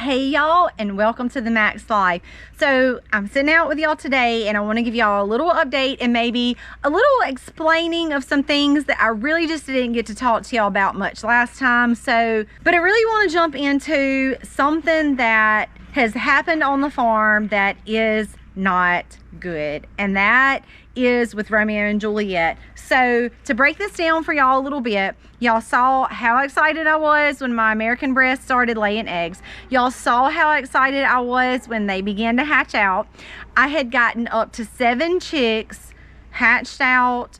Hey y'all, and welcome to the Max Life. So I'm sitting out with y'all today and I want to give y'all a little update and maybe a little explaining of some things that I really just didn't get to talk to y'all about much last time. But I really want to jump into something that has happened on the farm that is not good, and that is with Romeo and Juliet. So to break this down for y'all a little bit, y'all saw how excited I was when my American breast started laying eggs. Y'all saw how excited I was when they began to hatch out. I had gotten up to 7 chicks hatched out.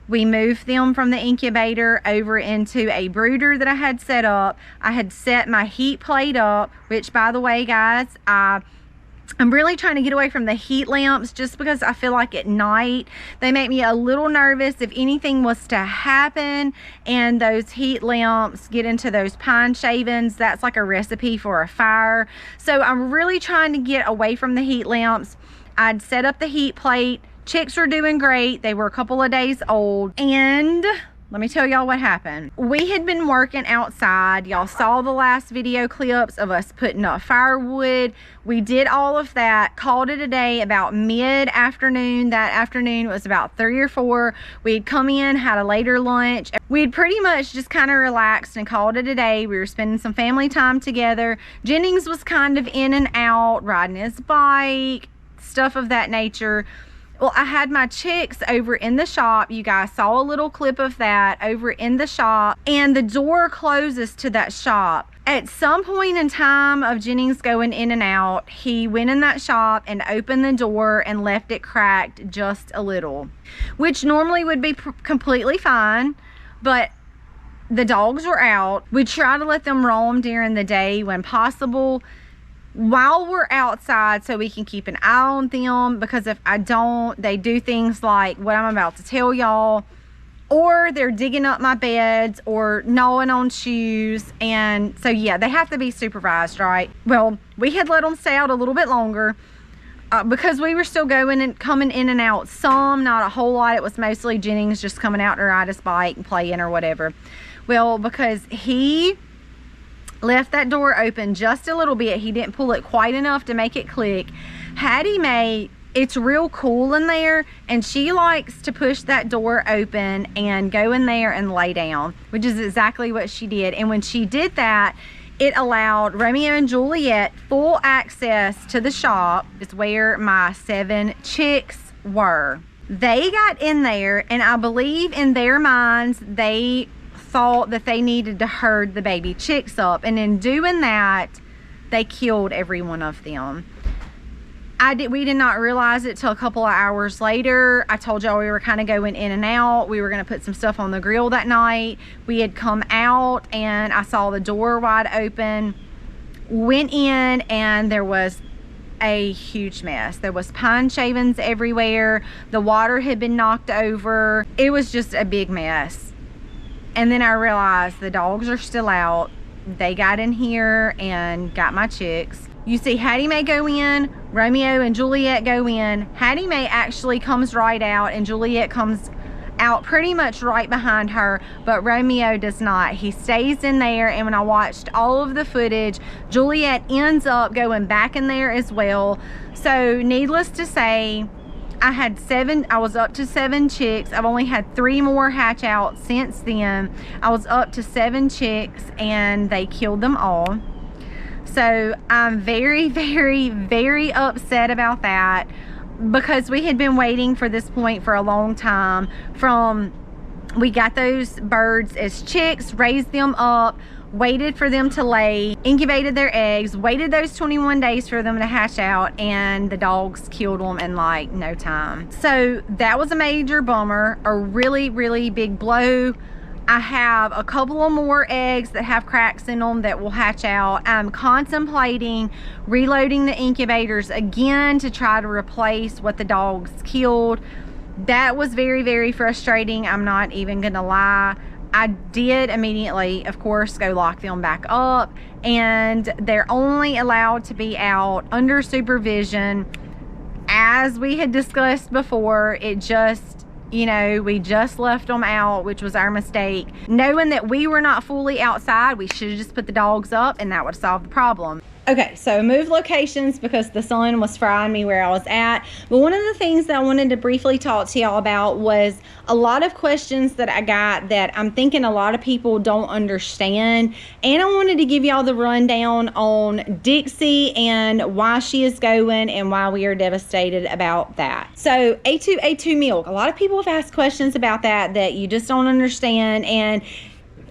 We moved them from the incubator over into a brooder that I had set up. I had set my heat plate up, which, by the way, guys, I'm really trying to get away from the heat lamps just because I feel like at night they make me a little nervous if anything was to happen and those heat lamps get into those pine shavings. That's like a recipe for a fire. So I'm really trying to get away from the heat lamps. I'd set up the heat plate. Chicks were doing great. They were a couple of days old, and let me tell y'all what happened. We had been working outside. Y'all saw the last video clips of us putting up firewood. We did all of that, called it a day about mid-afternoon. That afternoon, it was about 3 or 4. We'd come in, had a later lunch. We'd pretty much just kind of relaxed and called it a day. We were spending some family time together. Jennings was kind of in and out, riding his bike, stuff of that nature. Well, I had my chicks over in the shop. You guys saw a little clip of that over in the shop, and the door closes to that shop. At some point in time of Jennings going in and out, he went in that shop and opened the door and left it cracked just a little, which normally would be completely fine, but the dogs were out. We try to let them roam during the day when possible, while we're outside, so we can keep an eye on them, because if I don't, they do things like what I'm about to tell y'all, or they're digging up my beds or gnawing on shoes. And so yeah, they have to be supervised, right? Well, we had let them stay out a little bit longer because we were still going and coming in and out some, not a whole lot. It was mostly Jennings just coming out to ride his bike and playing or whatever. Well, because he left that door open just a little bit, he didn't pull it quite enough to make it click. Hattie Mae, it's real cool in there, and she likes to push that door open and go in there and lay down, which is exactly what she did. And when she did that, it allowed Romeo and Juliet full access to the shop. It's where my 7 chicks were. They got in there, and I believe in their minds they thought that they needed to herd the baby chicks up, and in doing that they killed every one of them. We did not realize it till a couple of hours later. I told y'all we were kind of going in and out. We were going to put some stuff on the grill that night. We had come out and I saw the door wide open, went in, and there was a huge mess. There was pine shavings everywhere. The water had been knocked over. It was just a big mess. And then I realized the dogs are still out. They got in here and got my chicks. You see Hattie Mae go in, Romeo and Juliet go in. Hattie Mae actually comes right out, and Juliet comes out pretty much right behind her, but Romeo does not. He stays in there, and when I watched all of the footage, Juliet ends up going back in there as well. So needless to say, I was up to 7 chicks. I've only had 3 more hatch out since then. I was up to 7 chicks and they killed them all. So I'm very, very, very upset about that, because we had been waiting for this point for a long time. We got those birds as chicks, raised them up, waited for them to lay, incubated their eggs, waited those 21 days for them to hatch out, and the dogs killed them in like no time. So that was a major bummer, a really, really big blow. I have a couple of more eggs that have cracks in them that will hatch out. I'm contemplating reloading the incubators again to try to replace what the dogs killed. That was very, very frustrating. I'm not even gonna lie. I did immediately, of course, go lock them back up, and they're only allowed to be out under supervision. As we had discussed before, it just, you know, we just left them out, which was our mistake. Knowing that we were not fully outside, we should have just put the dogs up and that would solve the problem. Okay, so moved locations because the sun was frying me where I was at. But one of the things that I wanted to briefly talk to y'all about was a lot of questions that I got that I'm thinking a lot of people don't understand. And I wanted to give y'all the rundown on Dixie and why she is going and why we are devastated about that. So A2 milk, a lot of people have asked questions about that you just don't understand. And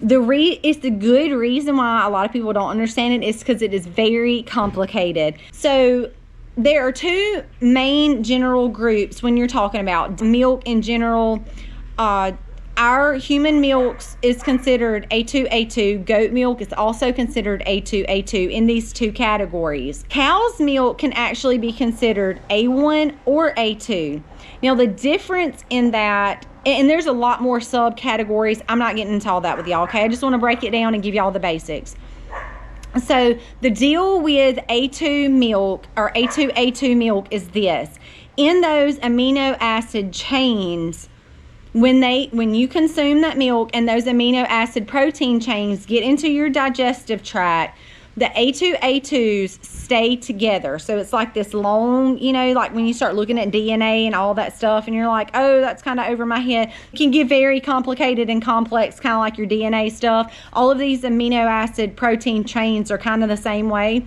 it's the good reason why a lot of people don't understand it is because it is very complicated. So there are two main general groups when you're talking about milk in general. Our human milks is considered A2. Goat milk is also considered A2 in these two categories. Cow's milk can actually be considered A1 or A2. Now the difference in that, and there's a lot more subcategories. I'm not getting into all that with y'all, okay? I just want to break it down and give y'all the basics. So the deal with A2 milk or A2 milk is this. In those amino acid chains, when you consume that milk and those amino acid protein chains get into your digestive tract, the A2s stay together. So it's like this long, like when you start looking at DNA and all that stuff and you're like, oh, that's kind of over my head. It can get very complicated and complex, kind of like your DNA stuff. All of these amino acid protein chains are kind of the same way.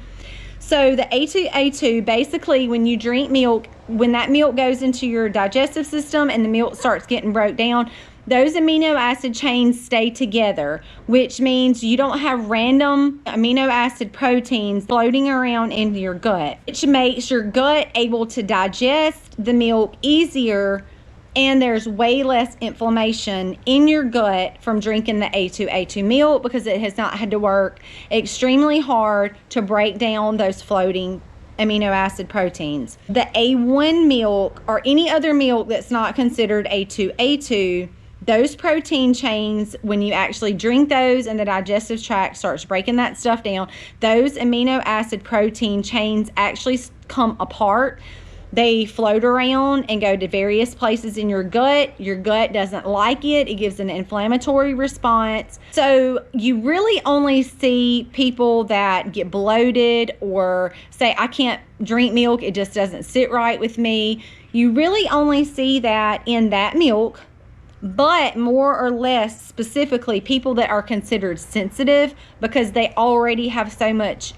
So the A2 basically, when you drink milk, when that milk goes into your digestive system and the milk starts getting broke down, those amino acid chains stay together, which means you don't have random amino acid proteins floating around in your gut, which makes your gut able to digest the milk easier, and there's way less inflammation in your gut from drinking the A2 milk because it has not had to work extremely hard to break down those floating amino acid proteins. The A1 milk or any other milk that's not considered A2, those protein chains, when you actually drink those and the digestive tract starts breaking that stuff down, those amino acid protein chains actually come apart. They float around and go to various places in your gut. Your gut doesn't like it. It gives an inflammatory response. So you really only see people that get bloated or say, I can't drink milk, it just doesn't sit right with me. You really only see that in that milk. But more or less specifically, people that are considered sensitive because they already have so much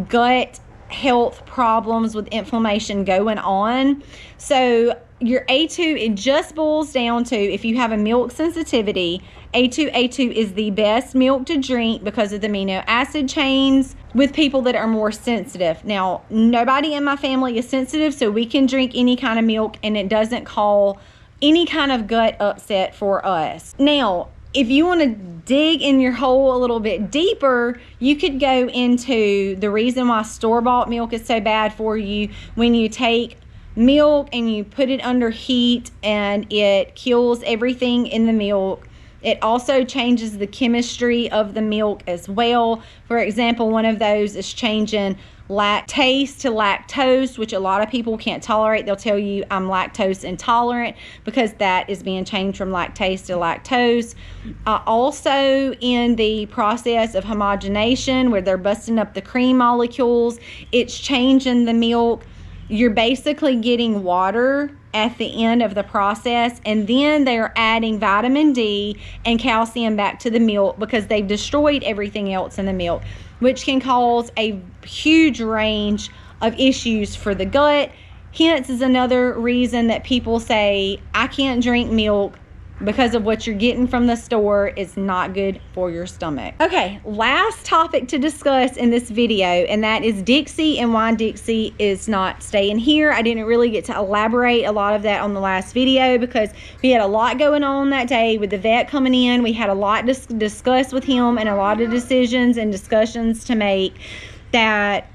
gut health problems with inflammation going on. So your A2, it just boils down to, if you have a milk sensitivity, A2 is the best milk to drink because of the amino acid chains with people that are more sensitive. Now, nobody in my family is sensitive, so we can drink any kind of milk and it doesn't cause any kind of gut upset for us. Now, if you want to dig in your hole a little bit deeper, you could go into the reason why store-bought milk is so bad for you. When you take milk and you put it under heat and it kills everything in the milk, it also changes the chemistry of the milk as well. For example, one of those is changing lactase to lactose, which a lot of people can't tolerate. They'll tell you I'm lactose intolerant because that is being changed from lactase to lactose. Also in the process of homogenation, where they're busting up the cream molecules, it's changing the milk. You're basically getting water at the end of the process, and then they're adding vitamin D and calcium back to the milk because they've destroyed everything else in the milk, which can cause a huge range of issues for the gut. Hence is another reason that people say, I can't drink milk because of what you're getting from the store is not good for your stomach. Okay, last topic to discuss in this video, and that is Dixie and why Dixie is not staying here. I didn't really get to elaborate a lot of that on the last video because we had a lot going on that day with the vet coming in. We had a lot to discuss with him and a lot of decisions and discussions to make that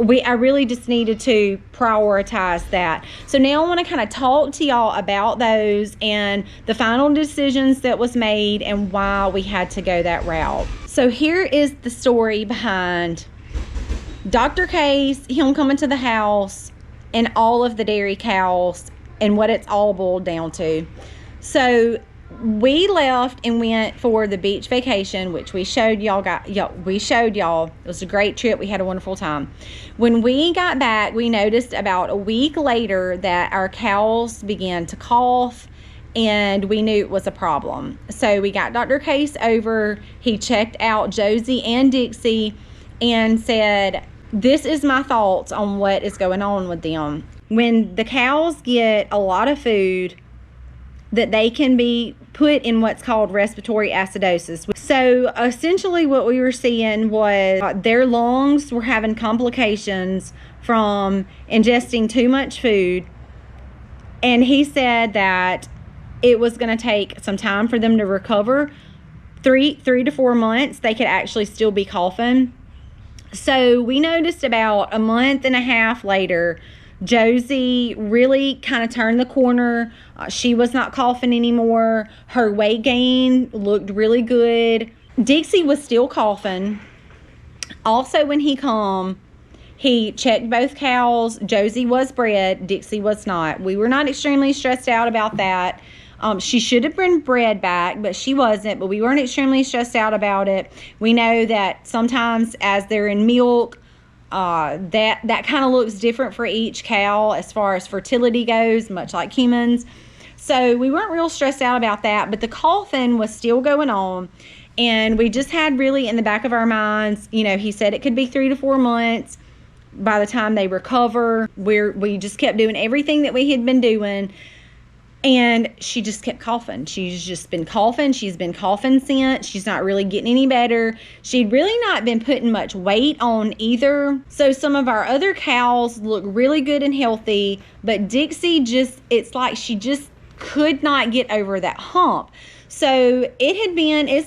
I really just needed to prioritize that. So now I want to kind of talk to y'all about those and the final decisions that was made and why we had to go that route. So here is the story behind Dr. Case, him coming to the house, and all of the dairy cows and what it's all boiled down to. So we left and went for the beach vacation, which we showed y'all. It was a great trip. We had a wonderful time. When we got back, we noticed about a week later that our cows began to cough, and we knew it was a problem. So we got Dr. Case over. He checked out Josie and Dixie and said, this is my thoughts on what is going on with them. When the cows get a lot of food, that they can be put in what's called respiratory acidosis. So essentially what we were seeing was their lungs were having complications from ingesting too much food. And he said that it was going to take some time for them to recover. 3 to 4 months, they could actually still be coughing. So we noticed about a month and a half later, Josie really kind of turned the corner. She was not coughing anymore. Her weight gain looked really good. Dixie was still coughing. Also, when he come, he checked both cows. Josie was bred. Dixie was not. We were not extremely stressed out about that. She should have been bred back, but she wasn't. But we weren't extremely stressed out about it. We know that sometimes as they're in milk, that kind of looks different for each cow as far as fertility goes, much like humans. So we weren't real stressed out about that, but the coughing was still going on. And we just had really in the back of our minds, you know, he said it could be 3 to 4 months by the time they recover. We just kept doing everything that we had been doing. And she just kept coughing. She's just been coughing. She's been coughing since. She's not really getting any better. She'd really not been putting much weight on either. So some of our other cows look really good and healthy. But Dixie it's like she just could not get over that hump. So it's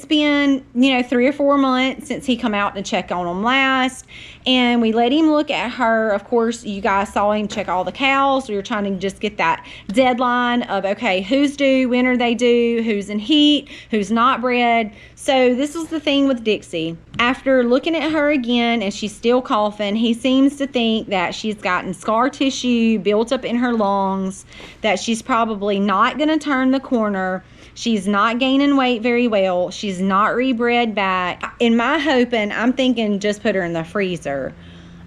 been, 3 or 4 months since he come out to check on them last. And we let him look at her. Of course, you guys saw him check all the cows. We were trying to just get that deadline of, okay, who's due, when are they due, who's in heat, who's not bred. So this was the thing with Dixie. After looking at her again and she's still coughing, he seems to think that she's gotten scar tissue built up in her lungs, that she's probably not going to turn the corner. She's not gaining weight very well. She's not rebred back. In my hoping, I'm thinking just put her in the freezer.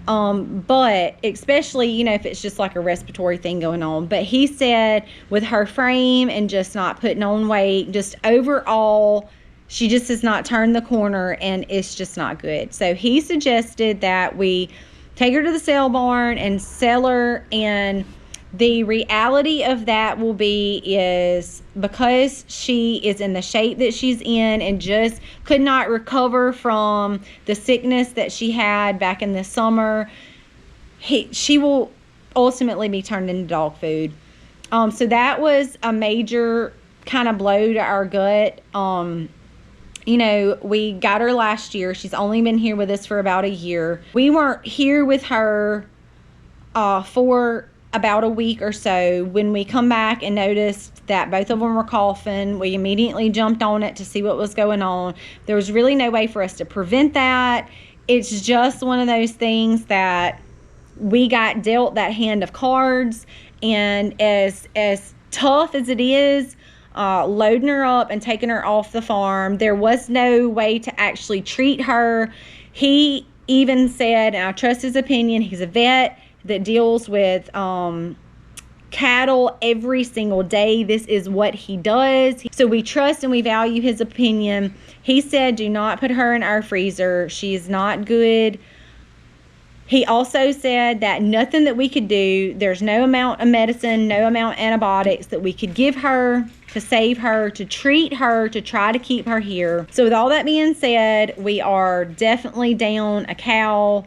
But especially, if it's just like a respiratory thing going on. But he said with her frame and just not putting on weight, just overall, she just has not turned the corner and it's just not good. So he suggested that we take her to the sale barn and sell her. And the reality of that will be is because she is in the shape that she's in and just could not recover from the sickness that she had back in the summer, she will ultimately be turned into dog food. So that was a major kind of blow to our gut. We got her last year. She's only been here with us for about a year. We weren't here with her for about a week or so. When we come back and noticed that both of them were coughing, we immediately jumped on it to see what was going on. There was really no way for us to prevent that. It's just one of those things that we got dealt that hand of cards, and as tough as it is, loading her up and taking her off the farm, there was no way to actually treat her. He even said, and I trust his opinion, he's a vet that deals with cattle every single day. This is what he does. So we trust and we value his opinion. He said, do not put her in our freezer. She's not good. He also said that nothing that we could do, there's no amount of medicine, no amount of antibiotics that we could give her to save her, to treat her, to try to keep her here. So with all that being said, we are definitely down a cow.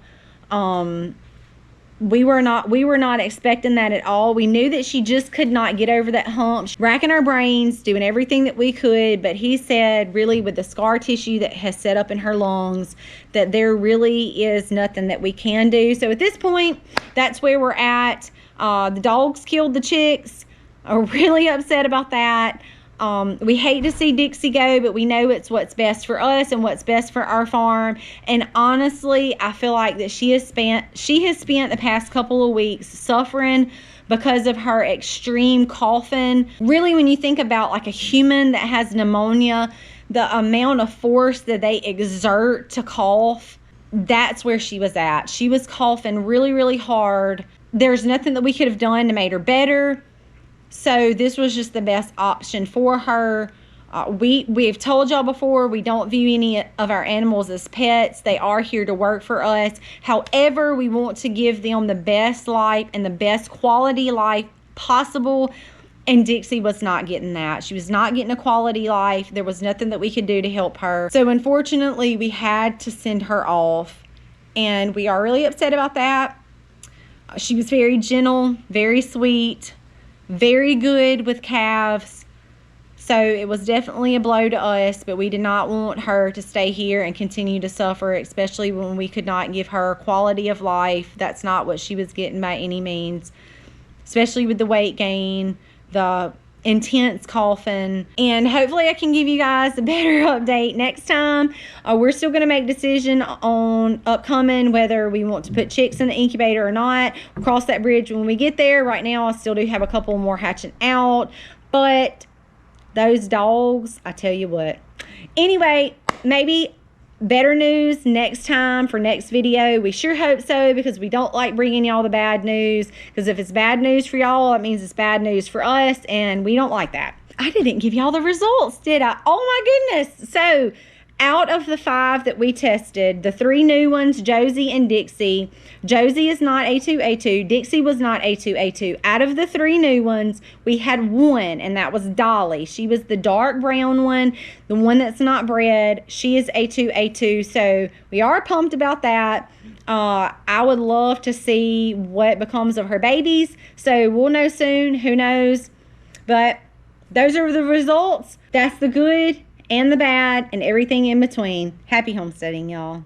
We were not expecting that at all. We knew that she just could not get over that hump. Racking our brains, doing everything that we could, but he said really with the scar tissue that has set up in her lungs that there really is nothing that we can do. So at this point, that's where we're at. The dogs killed the chicks. I'm really upset about that. We hate to see Dixie go, but we know it's what's best for us and what's best for our farm. And honestly, I feel like that she has spent the past couple of weeks suffering because of her extreme coughing. Really, when you think about like a human that has pneumonia, the amount of force that they exert to cough, that's where she was at. She was coughing really, really hard. There's nothing that we could have done to make her better. So this was just the best option for her. We've told y'all before, we don't view any of our animals as pets. They are here to work for us. However, we want to give them the best life and the best quality life possible. And Dixie was not getting that. She was not getting a quality life. There was nothing that we could do to help her. So unfortunately, we had to send her off. And we are really upset about that. She was very gentle, very sweet, very good with calves. So it was definitely a blow to us, but we did not want her to stay here and continue to suffer, especially when we could not give her quality of life. That's not what she was getting by any means, especially with the weight gain, the intense coughing. And hopefully I can give you guys a better update next time. We're still going to make a decision on upcoming whether we want to put chicks in the incubator or not. We'll cross that bridge when we get there. Right now I still do have a couple more hatching out, but those dogs, I tell you what. Anyway, maybe better news next time for next video. We sure hope so, because we don't like bringing y'all the bad news, because if it's bad news for y'all, it means it's bad news for us, and we don't like that. I didn't give y'all the results, did I? Oh my goodness. So out of the 5 that we tested, the 3 new ones, Josie and Dixie, Josie is not A2A2, Dixie was not A2A2. Out of the 3 new ones, we had 1, and that was Dolly. She was the dark brown one, the one that's not bred. She is A2A2, so we are pumped about that. I would love to see what becomes of her babies, so we'll know soon. Who knows? But those are the results. That's the good and the bad and everything in between. Happy homesteading, y'all.